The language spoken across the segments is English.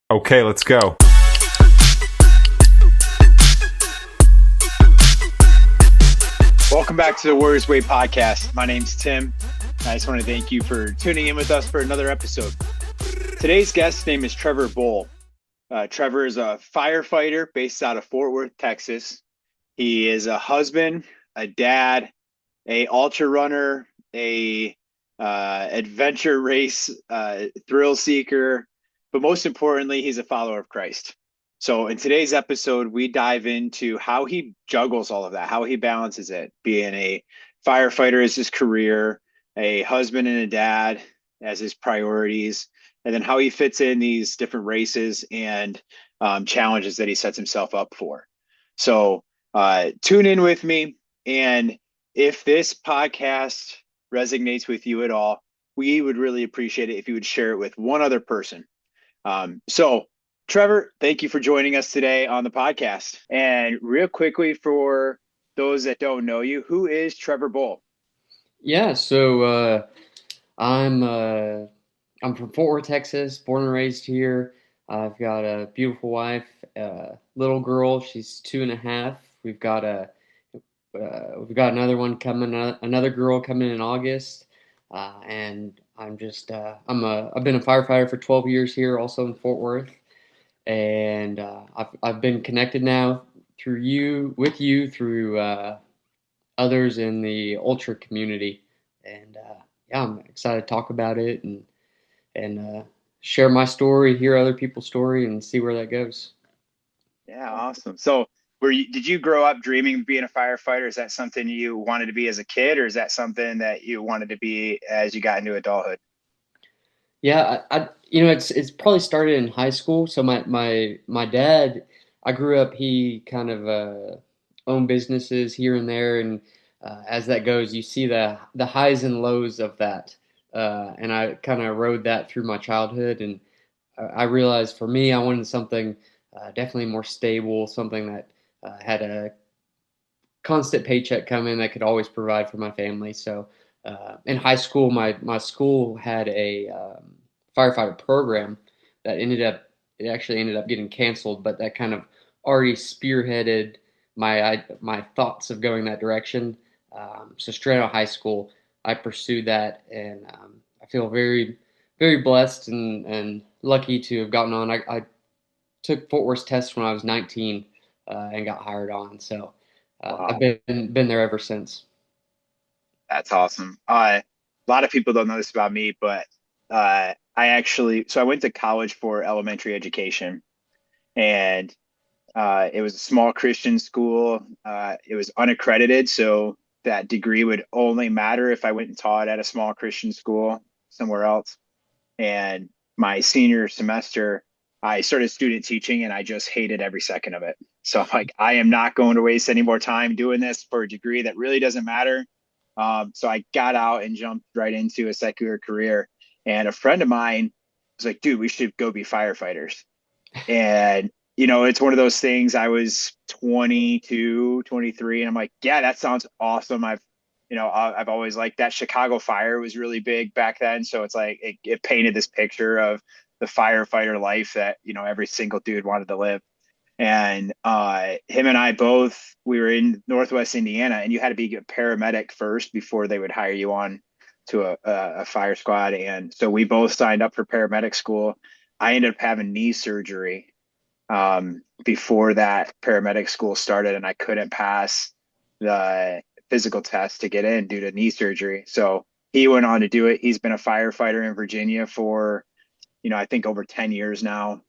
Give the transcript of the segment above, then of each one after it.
Okay, let's go. Welcome back to the Warriors Way podcast. My name's Tim. I just want to thank you for tuning in with us for another episode. Today's guest's name is Trevor Bohl. Trevor is a firefighter based out of Fort Worth, Texas. He is a husband, a dad, a ultra runner, a adventure race thrill seeker, but most importantly, he's a follower of Christ. So in today's episode, we dive into how he juggles all of that, how he balances it, being a firefighter as his career, a husband and a dad as his priorities, and then how he fits in these different races and challenges that he sets himself up for. So tune in with me. And if this podcast resonates with you at all, we would really appreciate it if you would share it with one other person. So Trevor, thank you for joining us today on the podcast. And real quickly, for those that don't know you, who is Trevor Bohl? Yeah, so I'm from Fort Worth, Texas, born and raised here. I've got a beautiful wife, little girl. She's 2.5. We've got another girl coming in August, and I've been a firefighter for 12 years here, also in Fort Worth, and I've been connected now with you through others in the ultra community, and yeah, I'm excited to talk about it and share my story, hear other people's story, and see where that goes. Yeah, awesome. So, did you grow up dreaming of being a firefighter? Is that something you wanted to be as a kid, or is that something that you wanted to be as you got into adulthood? Yeah, it's probably started in high school. So my dad, I grew up. He kind of owned businesses here and there, and as that goes, you see the highs and lows of that. And I kind of rode that through my childhood, and I realized for me, I wanted something definitely more stable, something that had a constant paycheck coming that could always provide for my family. So in high school, my school had a firefighter program that actually ended up getting canceled, but that kind of already spearheaded my thoughts of going that direction. So straight out of high school, I pursued that, and I feel very, very blessed and lucky to have gotten on. I took Fort Worth test when I was 19 and got hired on. So I've Wow, been there ever since. that's awesome. A lot of people don't know this about me, but I went to college for elementary education, and it was a small Christian school. It was unaccredited, so that degree would only matter if I went and taught at a small Christian school somewhere else. And my senior semester, I started student teaching and I just hated every second of it. So I'm like, I am not going to waste any more time doing this for a degree that really doesn't matter. So I got out and jumped right into a secular career. And a friend of mine was like, dude, we should go be firefighters. And, it's one of those things. I was 22, 23, and I'm like, yeah, that sounds awesome. I've always liked that. Chicago fire was really big back then. So it's like, it painted this picture of the firefighter life that, every single dude wanted to live. And him and I both, we were in Northwest Indiana, and you had to be a paramedic first before they would hire you on to a fire squad. And so we both signed up for paramedic school. I ended up having knee surgery before that paramedic school started, and I couldn't pass the physical test to get in due to knee surgery. So he went on to do it. He's been a firefighter in Virginia for, I think over 10 years now.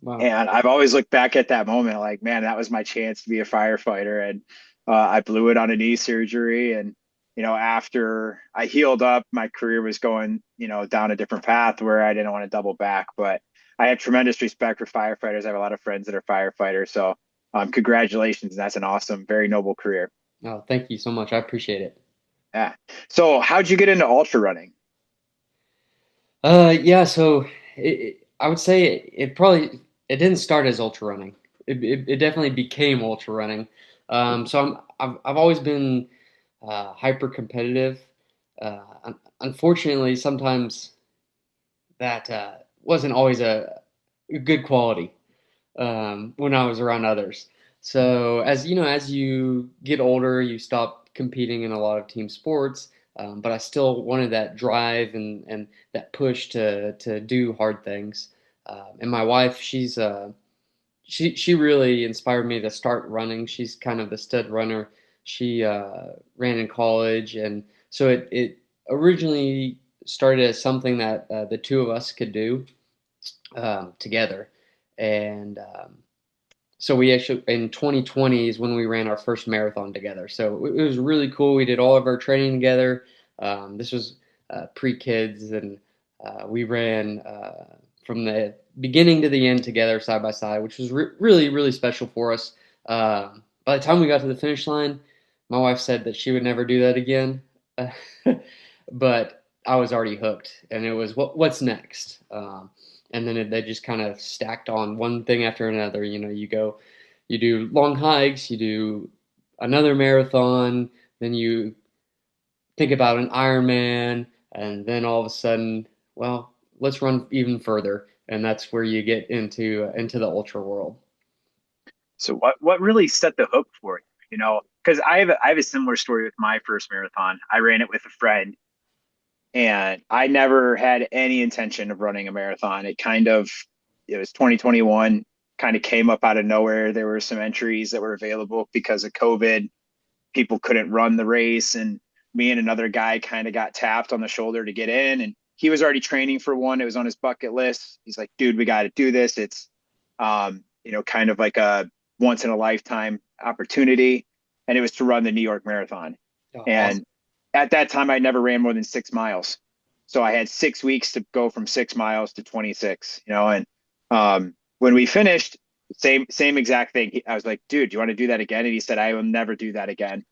Wow. And I've always looked back at that moment like, man, that was my chance to be a firefighter. And I blew it on a knee surgery. And, after I healed up, my career was going, down a different path where I didn't want to double back. But I have tremendous respect for firefighters. I have a lot of friends that are firefighters. So congratulations. That's an awesome, very noble career. Oh, thank you so much. I appreciate it. Yeah. So how'd you get into ultra running? Yeah. So I would say it didn't start as ultra running. It definitely became ultra running. I've always been hyper competitive. Unfortunately, sometimes that wasn't always good quality when I was around others. So as you know, as you get older, you stop competing in a lot of team sports. But I still wanted that drive and that push to do hard things. And my wife, she really inspired me to start running. She's kind of the stud runner. She ran in college, and so it originally started as something that the two of us could do together. And so we actually in 2020 is when we ran our first marathon together. So it was really cool. We did all of our training together. This was pre-kids, and we ran from the beginning to the end together, side by side, which was really, really special for us. By the time we got to the finish line, my wife said that she would never do that again, but I was already hooked, and it was what's next. And then they just kind of stacked on one thing after another. You know, you do long hikes, you do another marathon, then you think about an Ironman, and then all of a sudden, well, let's run even further, and that's where you get into the ultra world. So what really set the hook for you? You know, because I have a similar story with my first marathon. I ran it with a friend, and I never had any intention of running a marathon. It was 2021, kind of came up out of nowhere. There were some entries that were available because of COVID. People couldn't run the race, and me and another guy kind of got tapped on the shoulder to get in, and he was already training for one. It was on his bucket list. He's like, dude, we got to do this. It's kind of like a once in a lifetime opportunity, and it was to run the New York Marathon. Oh, awesome. And at that time I never ran more than 6 miles, so I had 6 weeks to go from 6 miles to 26, and when we finished, same exact thing. I was like, dude, do you want to do that again? And he said, I will never do that again.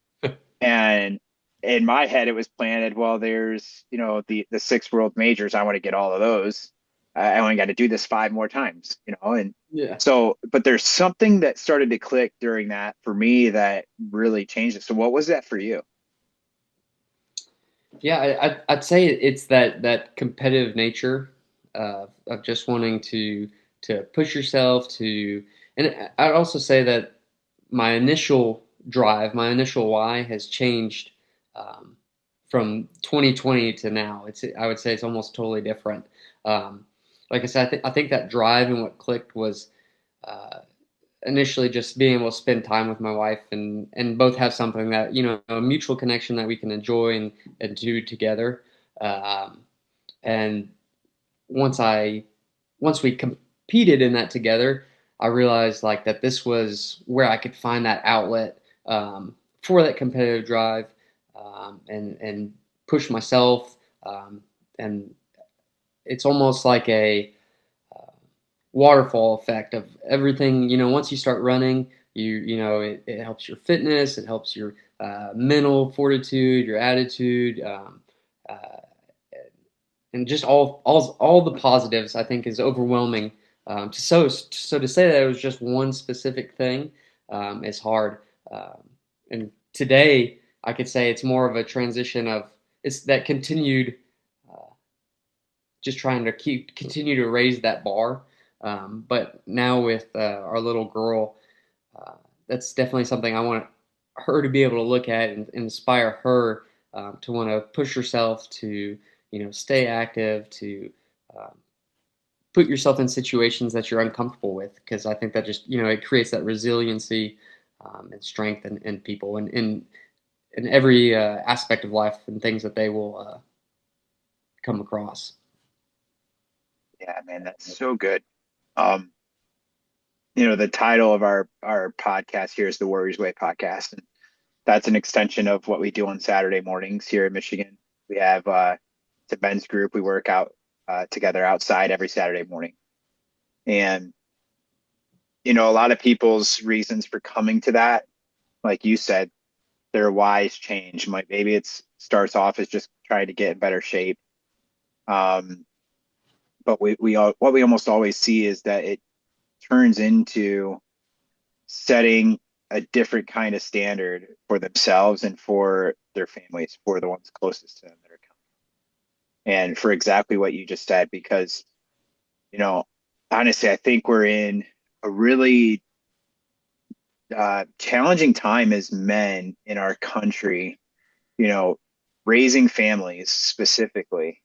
And in my head, it was planted, well, there's, the six world majors. I want to get all of those. I only got to do this five more times, and Yeah. so, but there's something that started to click during that for me that really changed it. So what was that for you? Yeah, I'd say it's that competitive nature of just wanting to push yourself to, and I'd also say that my initial drive, my initial why has changed um, from 2020 to now. I would say it's almost totally different. Um, like I said, I think that drive and what clicked was uh, initially just being able to spend time with my wife and both have something that a mutual connection that we can enjoy and do together. Um, and once I once we competed in that together, I realized like that this was where I could find that outlet for that competitive drive and push myself. And it's almost like a waterfall effect of everything. Once you start running, it helps your fitness, it helps your mental fortitude, your attitude, uh, and just all the positives. I think is overwhelming. So to say that it was just one specific thing is hard. Um, and today, I could say it's more of a transition of it's that continued just trying to continue to raise that bar. But now with our little girl, uh, that's definitely something I want her to be able to look at and inspire her to want to push herself to stay active, to um, put yourself in situations that you're uncomfortable with, because I think that just it creates that resiliency and strength in people and in every aspect of life and things that they will come across. Yeah, man, that's so good. Um, the title of our podcast here is the Warriors Way podcast, and that's an extension of what we do on Saturday mornings here in Michigan. We have it's a men's group. We work out together outside every Saturday morning, and a lot of people's reasons for coming to that, like you said, their whys change. Maybe it's starts off as just trying to get in better shape. Um, but what we almost always see is that it turns into setting a different kind of standard for themselves and for their families, for the ones closest to them that are coming. And for exactly what you just said, because, you know, honestly, I think we're in a really challenging time as men in our country, you know, raising families specifically.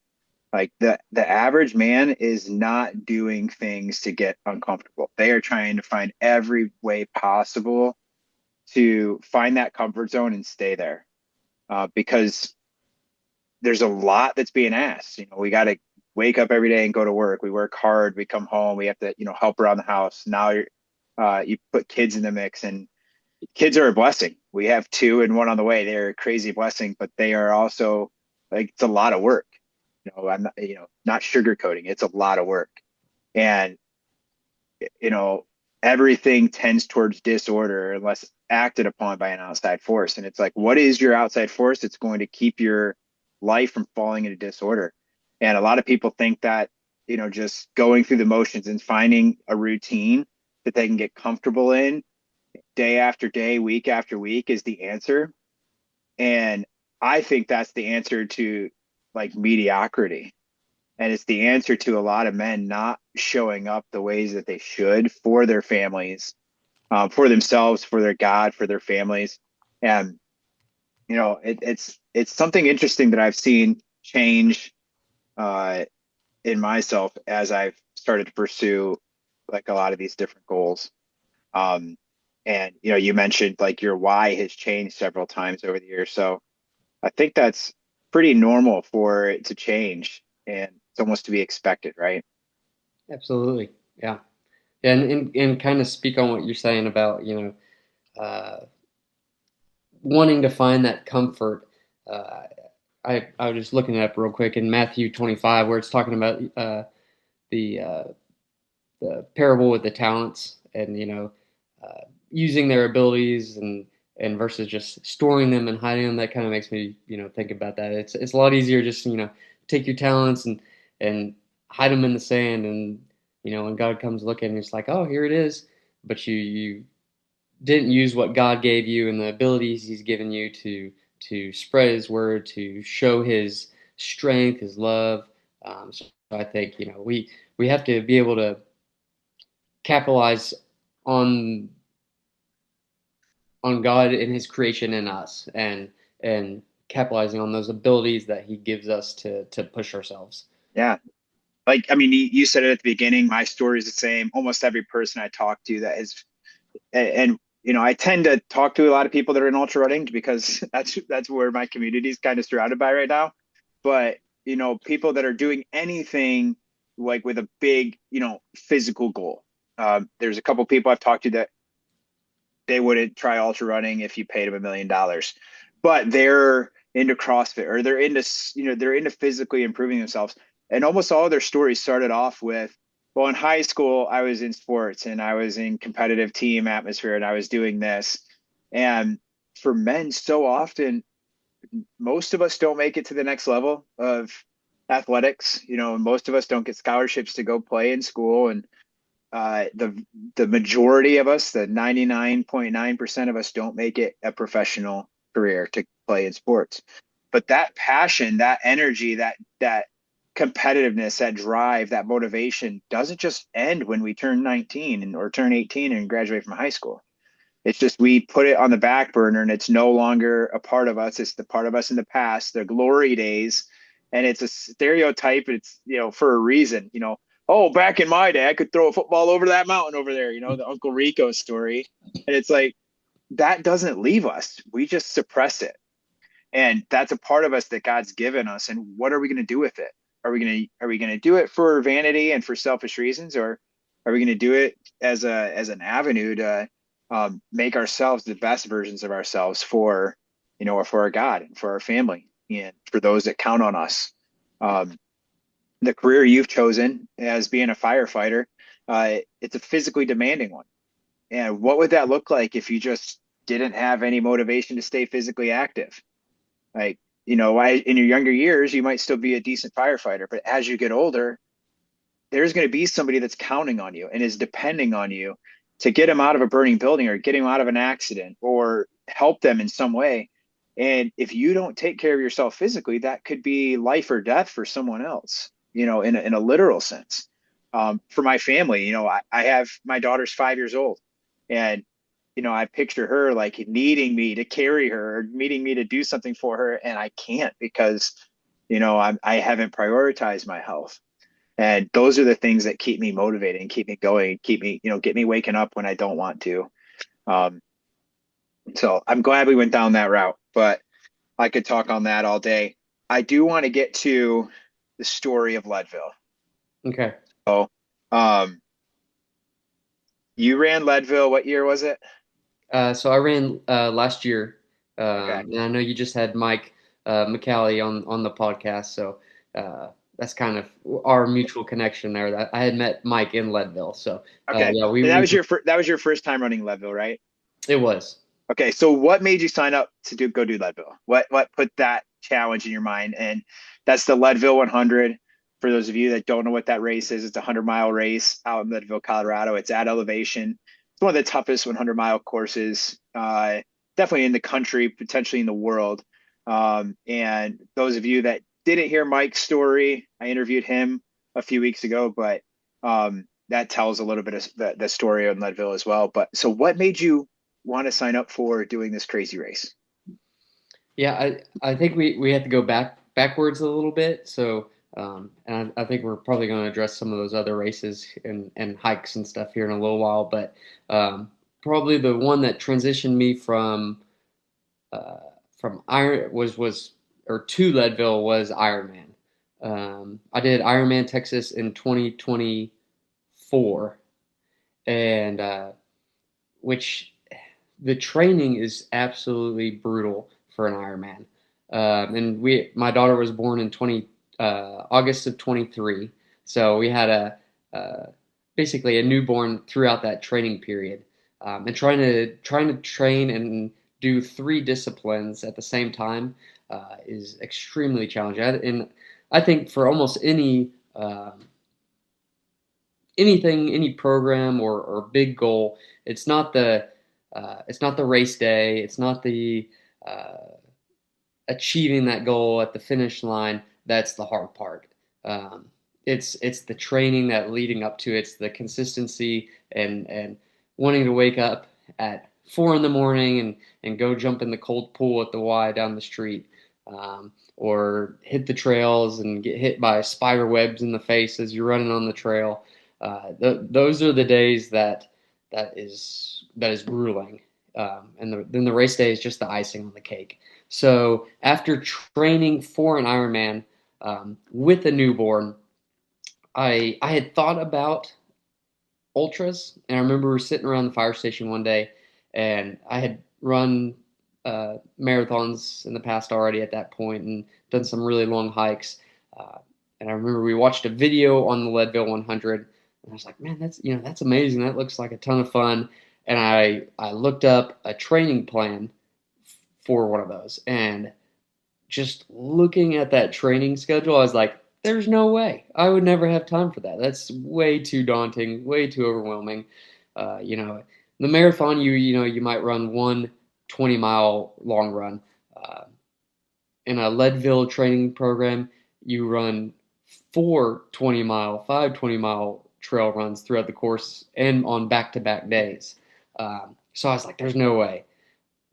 Like the average man is not doing things to get uncomfortable. They are trying to find every way possible to find that comfort zone and stay there. Because there's a lot that's being asked. We got to wake up every day and go to work. We work hard. We come home. We have to, help around the house. Now you put kids in the mix, and kids are a blessing. We have two and one on the way. They're a crazy blessing, but they are also like it's a lot of work. I'm not, not sugarcoating. It's a lot of work, and you know, everything tends towards disorder unless acted upon by an outside force. And it's like, what is your outside force that's going to keep your life from falling into disorder? And a lot of people think that, just going through the motions and finding a routine that they can get comfortable in day after day, week after week is the answer. And I think that's the answer to like mediocrity. And it's the answer to a lot of men not showing up the ways that they should for their families, for themselves, for their God, for their families. And, it's something interesting that I've seen change uh, in myself as I've started to pursue like a lot of these different goals. Um, and, you mentioned like your why has changed several times over the years. So I think that's pretty normal for it to change, and it's almost to be expected, right? Absolutely. Yeah. And kind of speak on what you're saying about, uh, wanting to find that comfort. Uh, I was just looking it up real quick in Matthew 25, where it's talking about the uh, the parable with the talents, and uh, using their abilities and versus just storing them and hiding them. That kind of makes me think about that. It's a lot easier just take your talents and hide them in the sand, and when God comes looking, it's like, oh, here it is, but you didn't use what God gave you and the abilities He's given you to spread His word, to show His strength, His love. So I think we have to be able to capitalize on God and His creation in us, and capitalizing on those abilities that He gives us to push ourselves. Yeah. Like, I mean, you said it at the beginning. My story is the same. Almost every person I talk to that is, and I tend to talk to a lot of people that are in ultra running because that's where my community is kind of surrounded by right now. But people that are doing anything like with a big, physical goal. There's a couple people I've talked to that they wouldn't try ultra running if you paid them $1 million, but they're into CrossFit or they're into physically improving themselves. And almost all of their stories started off with, well, in high school, I was in sports and I was in competitive team atmosphere and I was doing this. And for men, so often, most of us don't make it to the next level of athletics. Most of us don't get scholarships to go play in school. And the majority of us, the 99.9% of us, don't make it a professional career to play in sports. But that passion, that energy, that competitiveness, that drive, that motivation doesn't just end when we turn 19 or turn 18 and graduate from high school. It's just we put it on the back burner and it's no longer a part of us. It's the part of us in the past, the glory days. And it's a stereotype. It's, for a reason, oh, back in my day, I could throw a football over that mountain over there, the Uncle Rico story. And it's like, that doesn't leave us. We just suppress it. And that's a part of us that God's given us. And what are we going to do with it? Are we going to do it for vanity and for selfish reasons, or are we going to do it as an avenue to make ourselves the best versions of ourselves for for our God and for our family and for those that count on us? Um, the career you've chosen as being a firefighter, it's a physically demanding one. And what would that look like if you just didn't have any motivation to stay physically active? Like, in your younger years, you might still be a decent firefighter, but as you get older, there's going to be somebody that's counting on you and is depending on you to get them out of a burning building or get them out of an accident or help them in some way. And if you don't take care of yourself physically, that could be life or death for someone else, in a literal sense. for my family. I have my daughter's 5 years old, and I picture her like needing me to carry her, or needing me to do something for her, and I can't because I haven't prioritized my health. And those are the things that keep me motivated and keep me going, keep me, get me waking up when I don't want to. Um, so I'm glad we went down that route, but I could talk on that all day. I do want to get to the story of Leadville. Okay. So, um, you ran Leadville. What year was it? So I ran last year, Okay. and I know you just had Mike McCallie on the podcast, so that's kind of our mutual connection there. That I had met Mike in Leadville, so Okay. yeah, we And that we was your first time running Leadville, right? it was. Okay. So what made you sign up to go do Leadville? What put that challenge in your mind? And that's the Leadville 100. For those of you that don't know what that race is, it's a 100-mile race out in Leadville, Colorado. It's at elevation. It's one of the toughest 100-mile courses, definitely in the country, potentially in the world. And those of you that didn't hear Mike's story, I interviewed him a few weeks ago, but that tells a little bit of the story on Leadville as well. But so what made you want to sign up for doing this crazy race? Yeah, I think we have to go backwards a little bit. So, and I think we're probably going to address some of those other races and hikes and stuff here in a little while. But probably the one that transitioned me uh, from Iron was or to Leadville was Ironman. I did Ironman Texas in 2024, and which the training is absolutely brutal for an Ironman. And my daughter was born in August of 23, so we had basically a newborn throughout that training period, and trying to train and do three disciplines at the same time is extremely challenging. And I think for almost any program or big goal, it's not the race day, it's not the uh, achieving that goal at the finish line. That's the hard part. Um, it's the training that leading up to it's the consistency and wanting to wake up at 4 in the morning and go jump in the cold pool at the Y down the street, or hit the trails and get hit by spider webs in the face as you're running on the trail. Those are the days that is grueling, and then the race day is just the icing on the cake. So after training for an Ironman with a newborn, I had thought about ultras, and I remember we were sitting around the fire station one day, and I had run marathons in the past already at that point, and done some really long hikes. Uh, and I remember we watched a video on the Leadville 100, and I was like, man, that's amazing. That looks like a ton of fun. And I looked up a training plan for one of those, and just looking at that training schedule, I was like, there's no way. I would never have time for that. That's way too daunting, way too overwhelming. The marathon, you might run one 20-mile long run. Uh, in a Leadville training program, you run four 20-mile, five 20-mile trail runs throughout the course and on back-to-back days. So I was like, there's no way.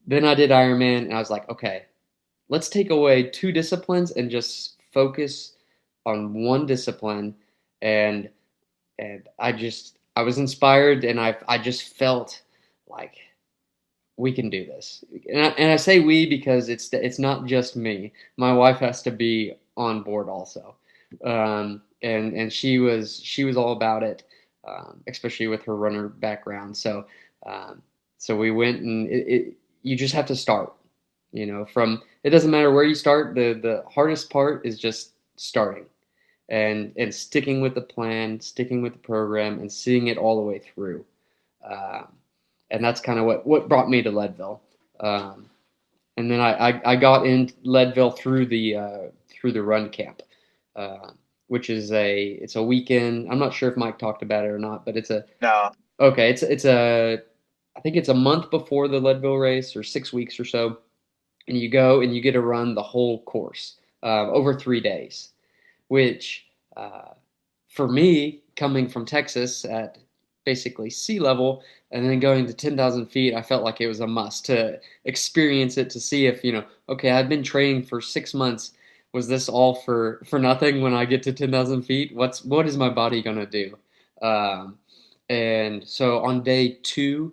Then I did Ironman, and I was like, okay, let's take away two disciplines and just focus on one discipline. And I was inspired, and I just felt like we can do this. And I say we because it's not just me. My wife has to be on board also. And she was all about it, especially with her runner background. Um, so we went, and you just have to start. From it doesn't matter where you start. The hardest part is just starting and sticking with the plan, sticking with the program, and seeing it all the way through. Um, and that's kind of what brought me to Leadville. Um, and then I got in Leadville through the run camp, uh, which is it's a weekend. I'm not sure if Mike talked about it or not, but No. it's a I think it's a month before the Leadville race, or 6 weeks or so, and you go and you get to run the whole course over 3 days, which for me, coming from Texas at basically sea level and then going to 10,000 feet, I felt like it was a must to experience it to see if, okay, I've been training for 6 months. Was this all for nothing when I get to 10,000 feet? What is my body gonna do? Um, and so on day two,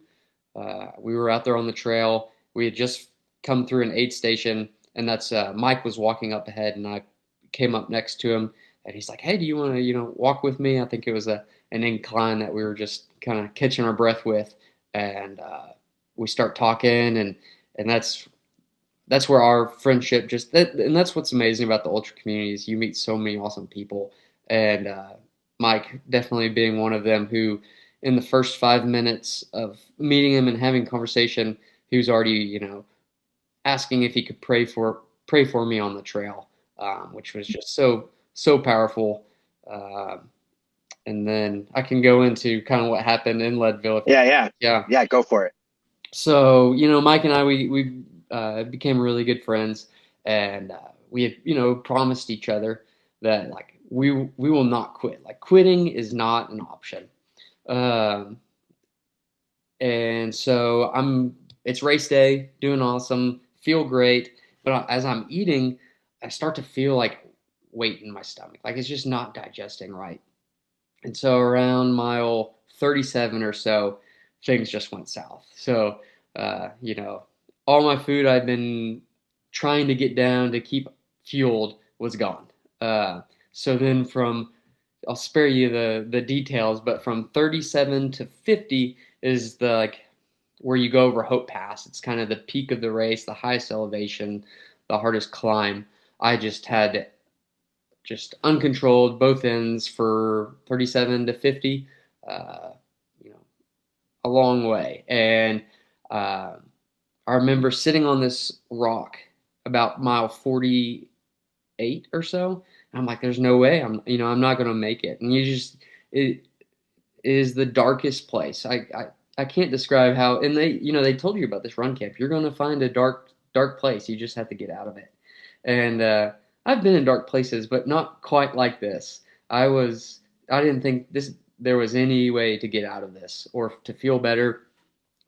we were out there on the trail. We had just come through an aid station, and that's Mike was walking up ahead, and I came up next to him, and he's like, "Hey, do you want to, walk with me?" I think it was an incline that we were just kind of catching our breath with, and we start talking, and that's where our friendship and that's what's amazing about the ultra community is you meet so many awesome people, and Mike definitely being one of them who, in the first 5 minutes of meeting him and having conversation, he was already asking if he could pray for me on the trail, which was just so powerful. Um, and then I can go into kind of what happened in Leadville. Yeah, yeah, Yeah. yeah. Go for it. So, Mike and I, we became really good friends, and we had, promised each other that like we will not quit. Like quitting is not an option. Um, and so it's race day, doing awesome, feel great, but as I'm eating, I start to feel like weight in my stomach, like it's just not digesting right. And so around mile 37 or so, things just went south. So, all my food I'd been trying to get down to keep fueled was gone. Uh, so then I'll spare you the details, but from 37 to 50 is the like where you go over Hope Pass. It's kind of the peak of the race, the highest elevation, the hardest climb. I just had just uncontrolled both ends for 37 to 50, uh, you know, a long way. And uh, I remember sitting on this rock about mile 48 or so. And I'm like, there's no way I'm not going to make it. And it is the darkest place. I can't describe how, and they told you about this run camp. You're going to find a dark place. You just have to get out of it. And I've been in dark places, but not quite like this. I didn't think there was any way to get out of this or to feel better.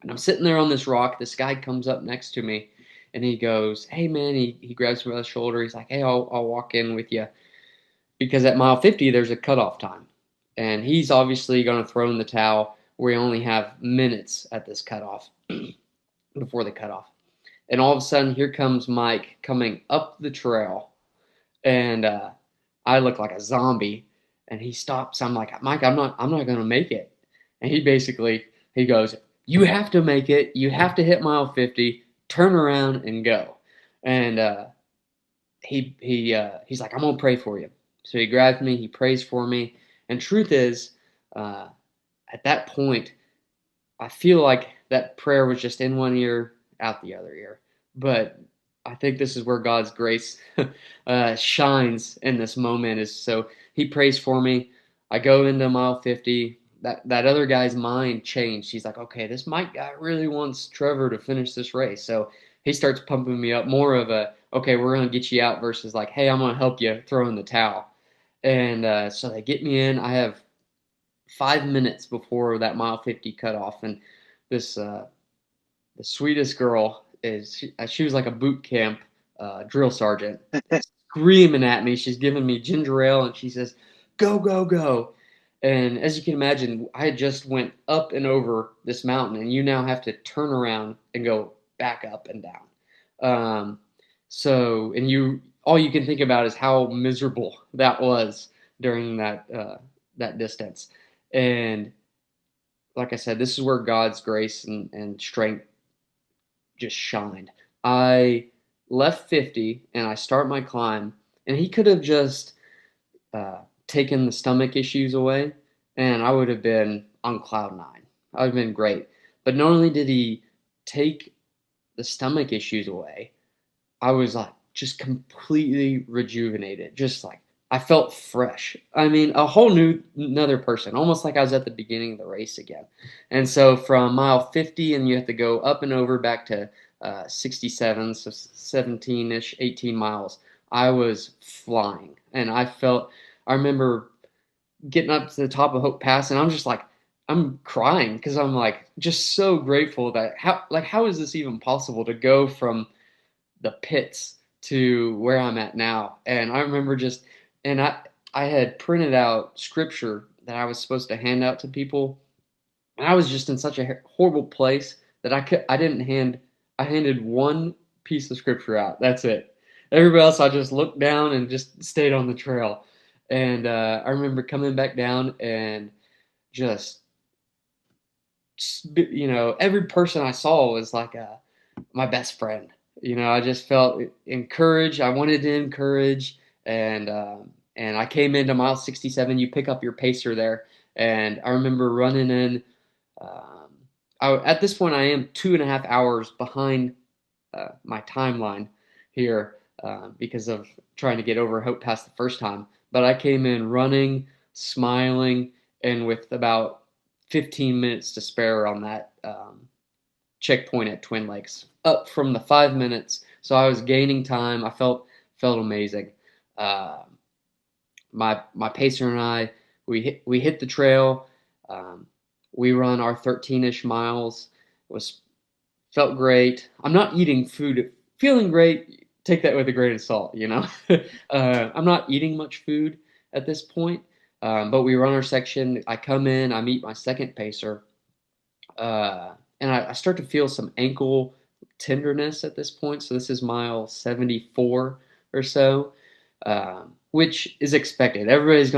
And I'm sitting there on this rock. This guy comes up next to me, and he goes, "Hey man," he grabs me by the shoulder. He's like, "Hey, I'll walk in with you." Because at mile 50 there's a cutoff time, and he's obviously going to throw in the towel. We only have minutes at this cutoff before the cutoff, and all of a sudden here comes Mike coming up the trail, and I look like a zombie, and he stops. I'm like, Mike, I'm not going to make it. And he goes, "You have to make it. You have to hit mile 50, turn around and go." And he's like, "I'm gonna pray for you." So he grabs me, he prays for me, and truth is, uh, at that point, I feel like that prayer was just in one ear, out the other ear. But I think this is where God's grace shines in this moment. Is so he prays for me. I go into mile 50. That other guy's mind changed. He's like, okay, this Mike guy really wants Trevor to finish this race. So he starts pumping me up more of a, okay, we're gonna get you out versus like, hey, I'm gonna help you throw in the towel. And so they get me in. I have 5 minutes before that mile 50 cutoff, and this the sweetest girl she was like a boot camp drill sergeant, screaming at me. She's giving me ginger ale, and she says, "Go, go, go!" And as you can imagine, I just went up and over this mountain, and you now have to turn around and go back up and down. Um, and all you can think about is how miserable that was during that distance. And like I said, this is where God's grace and strength just shined. I left 50 and I start my climb, and he could have just uh, taken the stomach issues away, and I would have been on cloud nine. I would have been great. But not only did he take the stomach issues away, I was like just completely rejuvenated. Just like I felt fresh. I mean, a whole new another person, almost like I was at the beginning of the race again. And so from mile 50, and you have to go up and over back to 67, so 17-ish, 18 miles. I was flying, and I remember getting up to the top of Hope Pass, and I'm just like, I'm crying because I'm like just so grateful that how is this even possible to go from the pits to where I'm at now. And I remember just, and I had printed out scripture that I was supposed to hand out to people, and I was just in such a horrible place that I handed one piece of scripture out. That's it. Everybody else, I just looked down and just stayed on the trail. And I remember coming back down and just, every person I saw was like my best friend. I just felt encouraged. I wanted to encourage, and I came into mile 67. You pick up your pacer there, and I remember running in. Um, at this point, I am 2.5 hours behind my timeline here because of trying to get over Hope Pass the first time. But I came in running, smiling, and with about 15 minutes to spare on that checkpoint at Twin Lakes, up from the 5 minutes. So I was gaining time. I felt amazing. Uh, my pacer and I, we hit the trail. Um, we run our 13-ish miles. It was felt great. I'm not eating food, feeling great. Take that with a grain of salt, you know. I'm not eating much food at this point, but we run our section. I come in, I meet my second pacer, and I start to feel some ankle tenderness at this point. So this is mile 74 or so, which is expected. Everybody's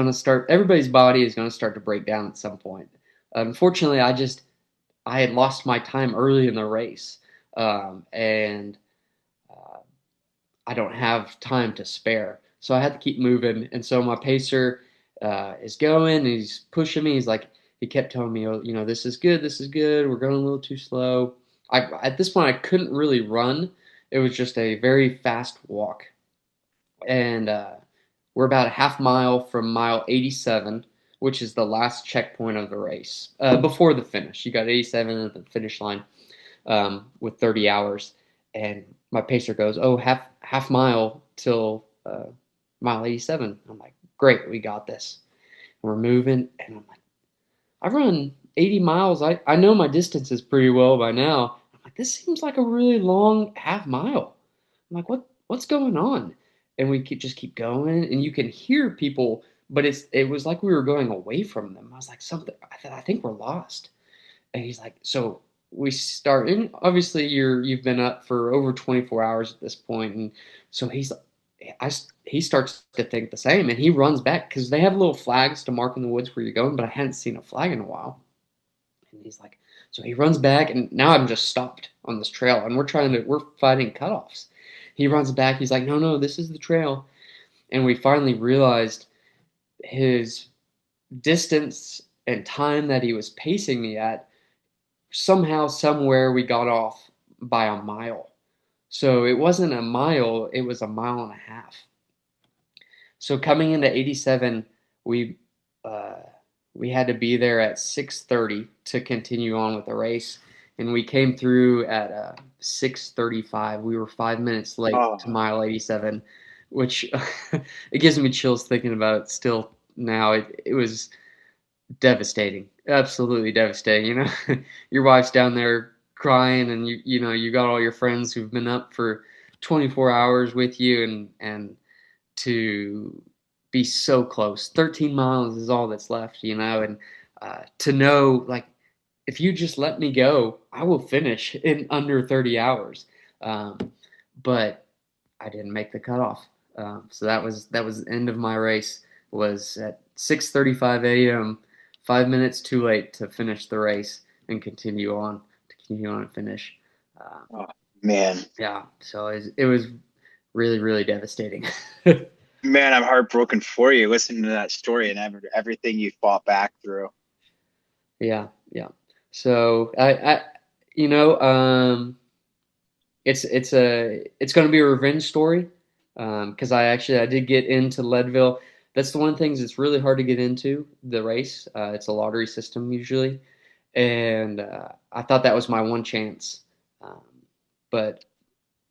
body is going to start to break down at some point. Unfortunately, I had lost my time early in the race, and uh, I don't have time to spare. So I had to keep moving. And so my pacer is going, and he's pushing me. He kept telling me, oh, this is good, this is good. We're going a little too slow. At this point, I couldn't really run. It was just a very fast walk. And we're about a half mile from mile 87, which is the last checkpoint of the race before the finish. You got 87 at the finish line with 30 hours. And my pacer goes, "Oh, half mile till mile 87." I'm like, "Great, we got this." And we're moving, and I'm like, "I've run 80 miles. I know my distances pretty well by now." I'm like, "This seems like a really long half mile." I'm like, "What's going on?" And we just keep going, and you can hear people, but it was like we were going away from them. I was like, "Something. I think we're lost." And he's like, "So we start, and obviously you've been up for over 24 hours at this point." And so he starts to think the same, and he runs back because they have little flags to mark in the woods where you're going, but I hadn't seen a flag in a while. And he's like, so he runs back, and now I'm just stopped on this trail, and we're fighting cutoffs. He runs back. He's like, "No, no, this is the trail." And we finally realized his distance and time that he was pacing me at, somehow, somewhere, we got off by a mile. So it wasn't a mile, it was a mile and a half. So coming into 87, we uh, we had to be there at 6:30 to continue on with the race, and we came through at 6:35. We were 5 minutes late to Oh, mile 87, which it gives me chills thinking about it still now. It was devastating, absolutely devastating. Your wife's down there crying, and you got all your friends who've been up for 24 hours with you, and to be so close. 13 miles is all that's left, and to know, like, if you just let me go, I will finish in under 30 hours. Um, but I didn't make the cutoff. So that was the end of my race. Was at 6:35 a.m. 5 minutes too late to finish the race and continue on and finish. Um, oh man, yeah, so it was really really devastating. man, I'm heartbroken for you listening to that story and everything you fought back through. Yeah, yeah. So I you know, it's going to be a revenge story because I did get into Leadville. That's the one thing that's really hard to get into the race. It's a lottery system usually, and I thought that was my one chance. Um, but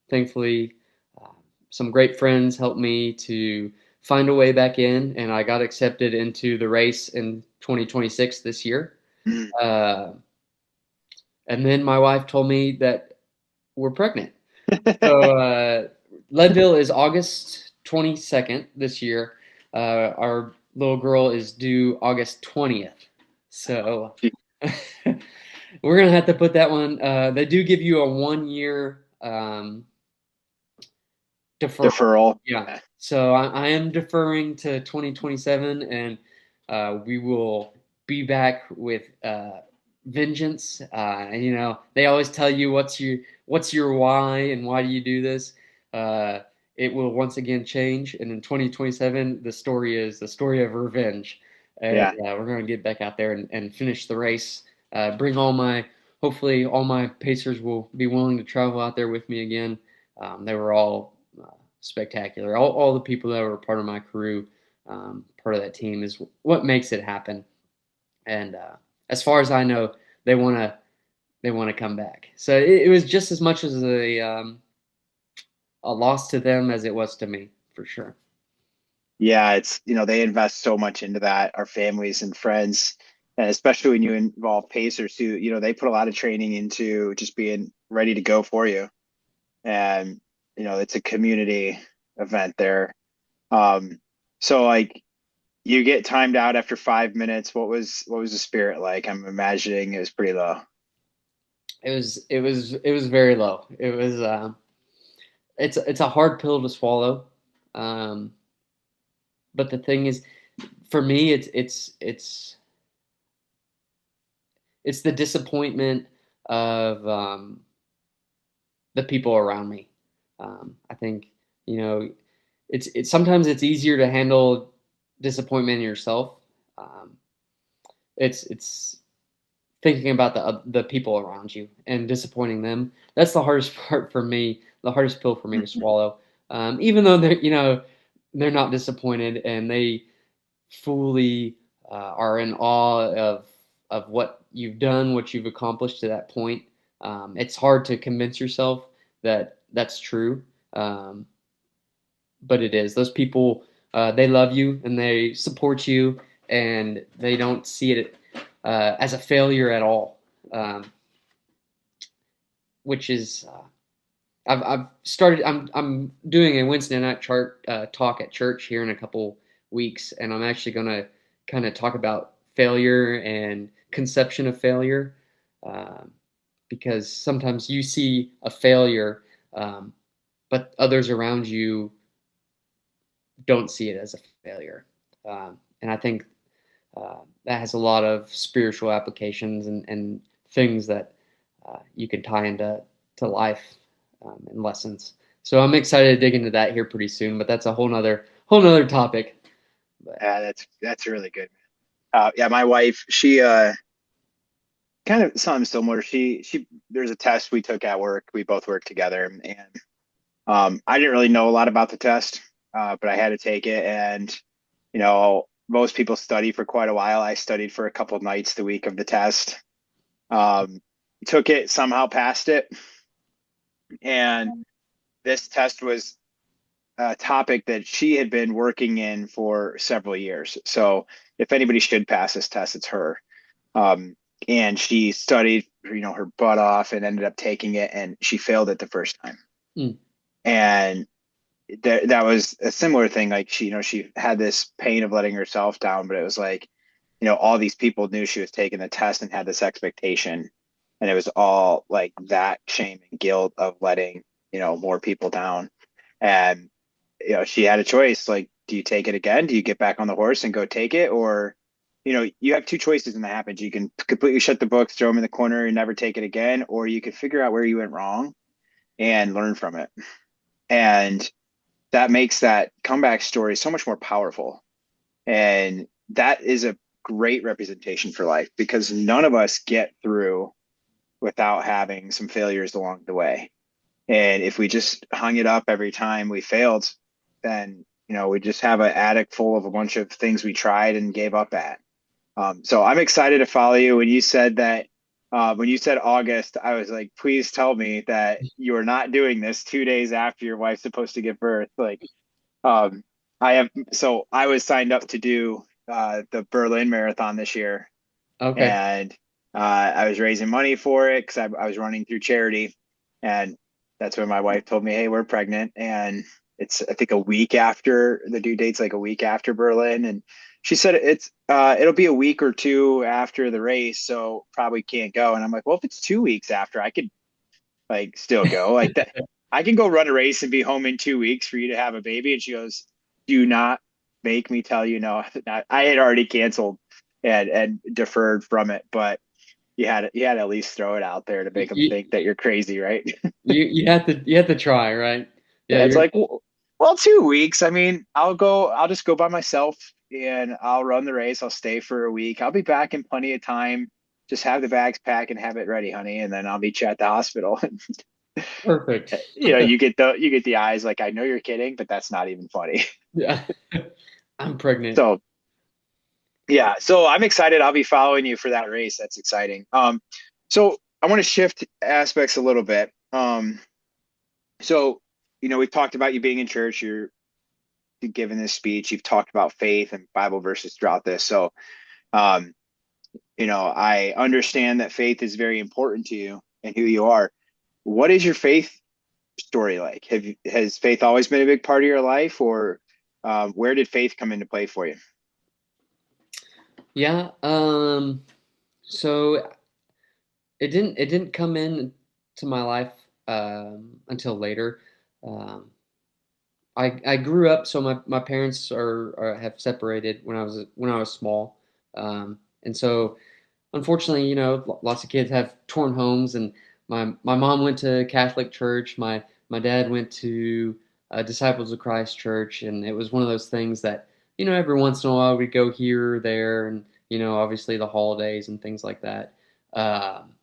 thankfully, uh, some great friends helped me to find a way back in, and I got accepted into the race in 2026 this year. Mm. Uh, and then my wife told me that we're pregnant. So Leadville is August 22nd this year. Our little girl is due August 20th. So we're gonna have to put that one. They do give you a 1 year deferral. Deferral. Yeah. Yeah. So I am deferring to 2027, and we will be back with vengeance. They always tell you what's your why and why do you do this. Uh, it will once again change, and in 2027, the story is the story of revenge, and Yeah. we're going to get back out there and finish the race. Bring all my Hopefully all my pacers will be willing to travel out there with me again. They were all spectacular. All the people that were part of my crew, part of that team, is what makes it happen. And as far as I know, they want to they want to come back. So it was just as much as a loss to them as it was to me, for sure. Yeah, it's, they invest so much into that, our families and friends. And especially when you involve pacers who, they put a lot of training into just being ready to go for you. And, it's a community event there. Um, so like you get timed out after 5 minutes. What was the spirit like? I'm imagining it was pretty low. It was very low. It's a hard pill to swallow. Um, but the thing is, for me, it's the disappointment of the people around me. I think you know it's sometimes it's easier to handle disappointment in yourself. Um, it's thinking about the people around you and disappointing them. That's the hardest part for me. The hardest pill for me to Mhm. swallow. Even though they're not disappointed and they fully are in awe of what you've done, what you've accomplished to that point. It's hard to convince yourself that that's true, um, but it is. Those people, they love you and they support you, and they don't see it as a failure at all, um, which is. I've started. I'm doing a Wednesday night chart talk at church here in a couple weeks, and I'm actually going to kind of talk about failure and conception of failure, um, because sometimes you see a failure, um, but others around you don't see it as a failure, and I think that has a lot of spiritual applications and things that you can tie into to life and lessons. So I'm excited to dig into that here pretty soon, but that's a whole nother topic. But Yeah, that's really good. Yeah, my wife, she kind of something similar. She there's a test we took at work. We both worked together, and I didn't really know a lot about the test, but I had to take it. And most people study for quite a while. I studied for a couple of nights the week of the test. Um, Took it, somehow passed it, and this test was a topic that she had been working in for several years. So if anybody should pass this test, it's her. Um, and she studied, her butt off and ended up taking it, and she failed it the first time. mm, And that was a similar thing. Like she had this pain of letting herself down, but it was like, all these people knew she was taking the test and had this expectation. And it was all like that shame and guilt of letting, more people down. And, she had a choice. Like, do you take it again? Do you get back on the horse and go take it? Or, you have two choices when that happens. You can completely shut the books, throw them in the corner and never take it again, or you could figure out where you went wrong and learn from it. And that makes that comeback story so much more powerful. And that is a great representation for life because none of us get through without having some failures along the way. And if we just hung it up every time we failed, then, we just have an attic full of a bunch of things we tried and gave up at. So I'm excited to follow you. When you said August, I was like, please tell me that you are not doing this 2 days after your wife's supposed to give birth. Like, um, I was signed up to do the Berlin Marathon this year, Okay. and I was raising money for it because I was running through charity, and that's when my wife told me, "Hey, we're pregnant," and it's I think a week after the due date's like a week after Berlin, and she said it'll be a week or two after the race, so probably can't go. And I'm like, well, if it's 2 weeks after, I could like still go like that. I can go run a race and be home in 2 weeks for you to have a baby. And she goes, do not make me tell you no. I had already canceled and deferred from it, but you had to at least throw it out there to make them You think that you're crazy, right? you had to try, right? Yeah, Yeah, it's you're like, well, 2 weeks. I mean, I'll just go by myself and I'll run the race. I'll stay for a week. I'll be back in plenty of time. Just have the bags packed and have it ready, honey, and then I'll meet you at the hospital. perfect. You get the eyes like, I know you're kidding, but that's not even funny. Yeah. I'm pregnant. So yeah, so I'm excited. I'll be following you for that race. That's exciting. So I want to shift aspects a little bit. So we've talked about you being in church. You're giving this speech. You've talked about faith and Bible verses throughout this. So um, I understand that faith is very important to you and who you are. What is your faith story like? Has faith always been a big part of your life, or where did faith come into play for you? Yeah. So it didn't come in to my life until later. Um, I grew up, so my parents are have separated when I was small, and so unfortunately, lots of kids have torn homes, and my mom went to Catholic church. My dad went to Disciples of Christ church, and it was one of those things that every once in a while we'd go here or there, and obviously the holidays and things like that. Um,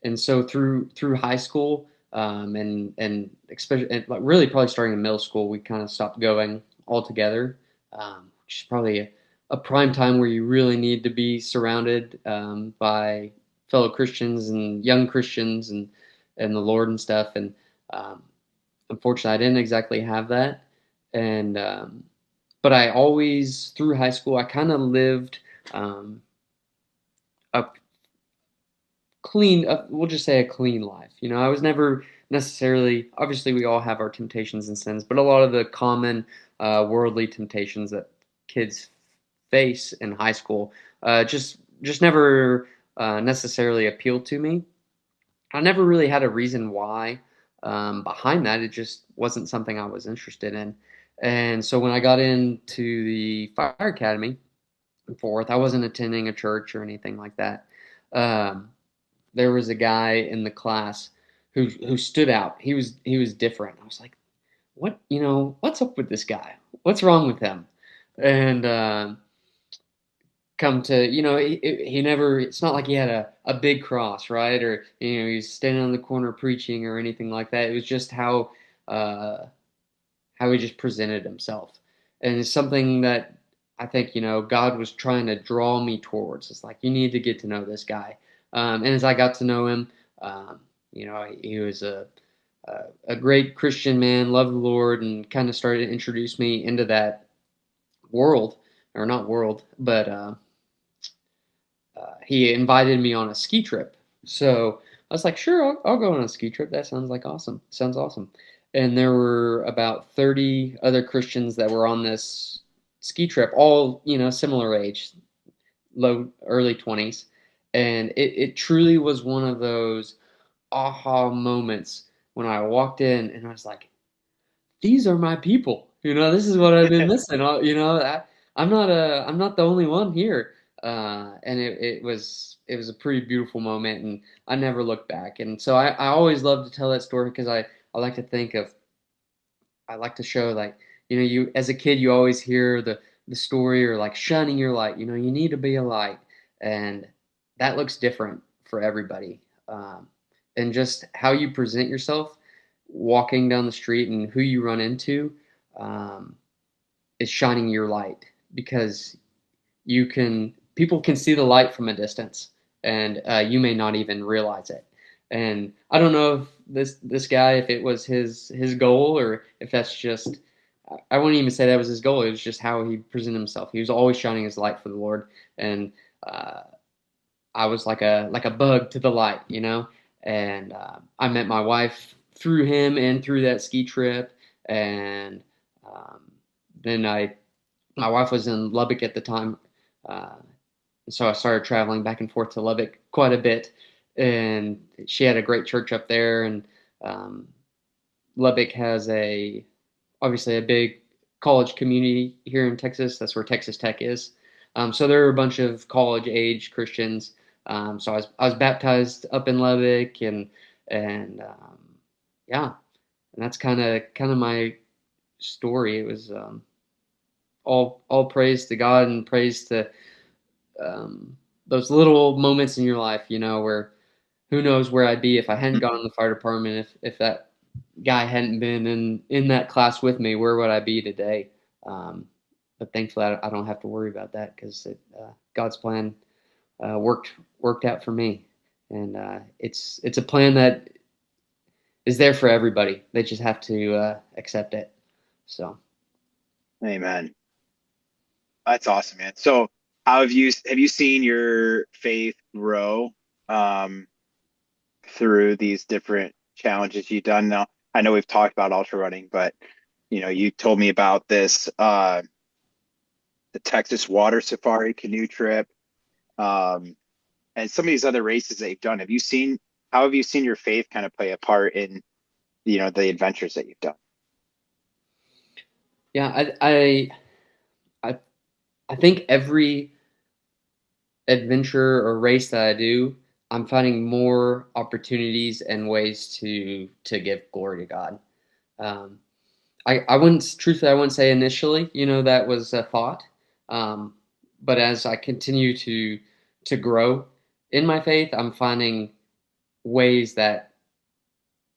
and so through high school, and especially and like really probably starting in middle school, we kind of stopped going altogether, which is probably a prime time where you really need to be surrounded by fellow Christians and young Christians and the Lord and stuff. And um, unfortunately, I didn't exactly have that. And but I always through high school, I kind of lived um, a clean, we'll just say a clean life. I was never necessarily, obviously, we all have our temptations and sins, but a lot of the common worldly temptations that kids face in high school just never necessarily appealed to me. I never really had a reason why behind that. It just wasn't something I was interested in. And so when I got into the fire academy and forth, I wasn't attending a church or anything like that. Um, there was a guy in the class who stood out. He was different. I was like, what's up with this guy? What's wrong with him? And come to he never. It's not like he had a big cross, right? Or he's standing on the corner preaching or anything like that. It was just uh, how he just presented himself, and it's something that I think God was trying to draw me towards. It's like you need to get to know this guy, and as I got to know him, he was a great Christian man, loved the Lord, and kind of started to introduce me into that world, or not world, but he invited me on a ski trip. So I was like, sure, I'll go on a ski trip. That sounds like awesome. Sounds awesome. And there were about 30 other Christians that were on this ski trip, all, similar age, early 20s. And it truly was one of those aha moments when I walked in and I was like, these are my people. This is what I've been missing. I'm not the only one here. And it was a pretty beautiful moment, and I never looked back. And so I always love to tell that story because I like to think of I like to show like you as a kid you always hear the story or like shining your light. You need to be a light, and that looks different for everybody. Um, and just how you present yourself walking down the street and who you run into um, is shining your light because people can see the light from a distance, and you may not even realize it. And I don't know if this guy, if it was his goal or if that's just I wouldn't even say that was his goal. It was just how he presented himself. He was always shining his light for the Lord, and uh, I was like a bug to the light, you know. And I met my wife through him and through that ski trip, and um, then I my wife was in Lubbock at the time, uh, so I started traveling back and forth to Lubbock quite a bit, and she had a great church up there, and um, Lubbock has a obviously a big college community here in Texas. That's where Texas Tech is. So there are a bunch of college age Christians. So I was baptized up in Lubbock, and yeah, and that's kind of my story. It was all praise to God and praise to um, those little moments in your life, you know, where who knows where I'd be if I hadn't gone in the fire department, if that guy hadn't been in that class with me, where would I be today? But thankfully, I don't have to worry about that because God's plan worked out for me, and it's a plan that is there for everybody. They just have to accept it. So Amen. That's awesome, man. So how have you seen your faith grow um, through these different challenges you've done? Now, I know we've talked about ultra running, but you told me about this the Texas water safari canoe trip, um, and some of these other races that you've done. How have you seen your faith kind of play a part in the adventures that you've done? yeah, I I think every adventure or race that I do, I'm finding more opportunities and ways to give glory to God. Um, I wouldn't truthfully I wouldn't say initially, that was a thought. Um, but as I continue to grow in my faith, I'm finding ways that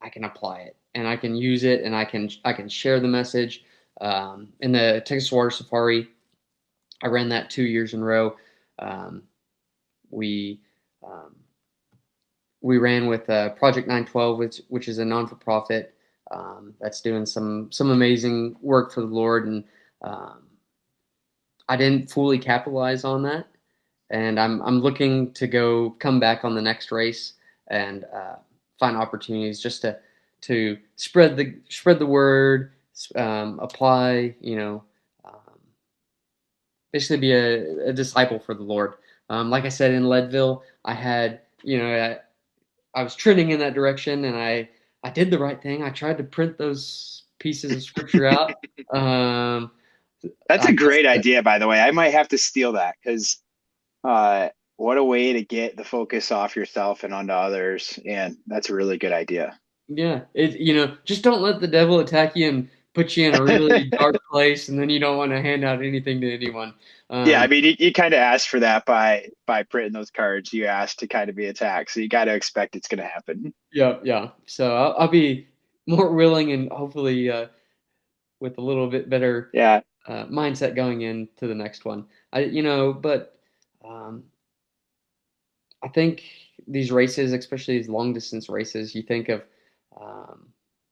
I can apply it and I can use it and I can share the message. In the Texas Water Safari, I ran that 2 years in a row. Um, we um, we ran with Project 912, which is a non for profit that's doing some amazing work for the Lord, and um, I didn't fully capitalize on that, and I'm looking to come back on the next race and find opportunities just to spread the word, apply, um, basically be a disciple for the Lord. Like I said in Leadville, I had I was trending in that direction, and I did the right thing. I tried to print those pieces of scripture out. Um, That's I a guess great idea, by the way. I might have to steal that because what a way to get the focus off yourself and onto others. And that's a really good idea. yeah, just don't let the devil attack you and put you in a really dark place, and then you don't want to hand out anything to anyone. Yeah, I Um, mean, you kind of asked for that by printing those cards. You asked to kind of be attacked, so you got to expect it's going to happen. yeah, yeah. So I'll be more willing and hopefully with a little bit better Yeah, mindset going into the next one. But um, I think these races, especially these long distance races, you think of um,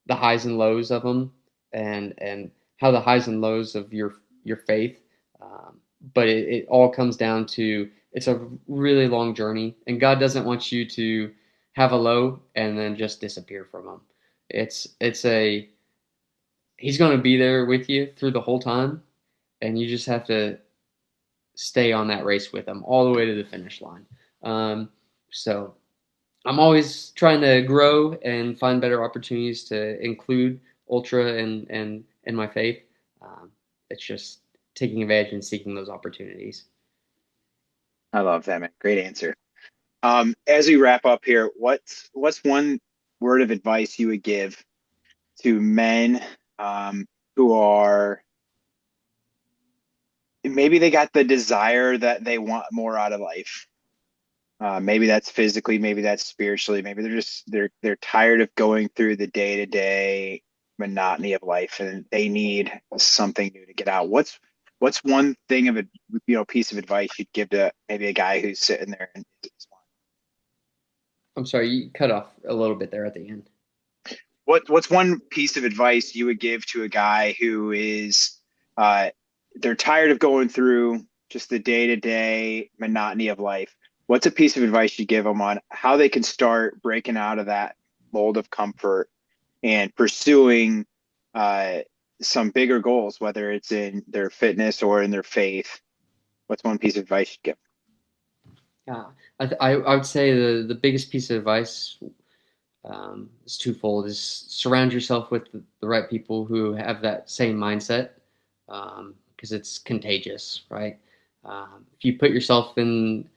the highs and lows of them, and how the highs and lows of your faith. But it all comes down to it's a really long journey, and God doesn't want you to have a low and then just disappear from Him. It's a He's going to be there with you through the whole time, and you just have to stay on that race with Him all the way to the finish line. So I'm always trying to grow and find better opportunities to include ultra and my faith. It's just taking advantage and seeking those opportunities. I love that, man. Great answer. As we wrap up here, what's one word of advice you would give to men who are maybe they got the desire that they want more out of life? Maybe that's physically, maybe that's spiritually, maybe they're tired of going through the day to day monotony of life, and they need something new to get out. What's one thing of a piece of advice you'd give to maybe a guy who's sitting there and I'm sorry, you cut off a little bit there at the end. what's one piece of advice you would give to a guy who is uh they're tired of going through just the day-to-day monotony of life? What's a piece of advice you give them on how they can start breaking out of that mold of comfort and pursuing uh some bigger goals, whether it's in their fitness or in their faith? What's one piece of advice you give? Yeah, I would say the biggest piece of advice is twofold: is surround yourself with the right people who have that same mindset, because it's contagious, right? If you put yourself in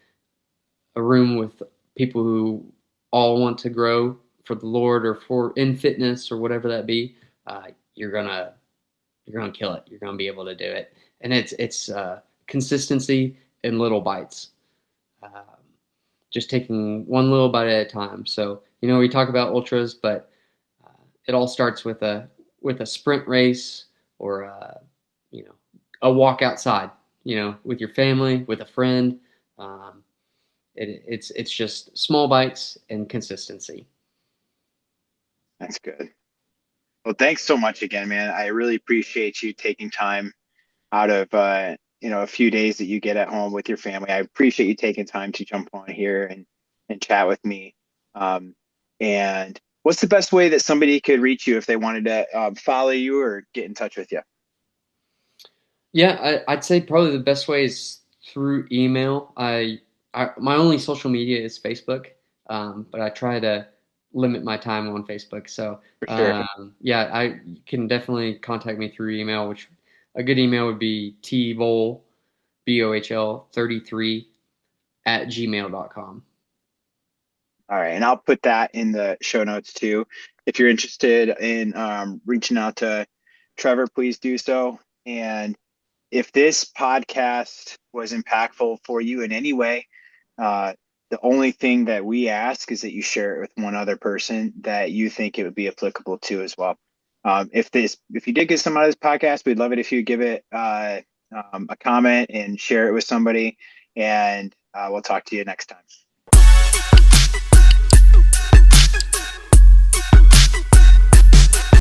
a room with people who all want to grow for the Lord or for in fitness or whatever that be, uh, you're gonna you're gonna kill it. You're gonna be able to do it, and it's consistency in little bites. Um, just taking one little bite at a time. So we talk about ultras, but it all starts with a sprint race or you know a walk outside. With your family, with a friend. Um, it's just small bites and consistency. That's good. Well, thanks so much again, man. I really appreciate you taking time out of a few days that you get at home with your family. I appreciate you taking time to jump on here and chat with me. Um, and what's the best way that somebody could reach you if they wanted to follow you or get in touch with you? Yeah, I'd say probably the best way is through email. My only social media is Facebook, but I try to limit my time on Facebook. So For sure. yeah, I you can definitely contact me through email. Which a good email would be tbohl bohl 33 at gmail.com. All right, and I'll put that in the show notes too. If you're interested in reaching out to Trevor, please do so. And if this podcast was impactful for you in any way, uh, the only thing that we ask is that you share it with one other person that you think it would be applicable to as well. If you did get some out of this podcast, we'd love it if you give it a comment and share it with somebody. And we'll talk to you next time.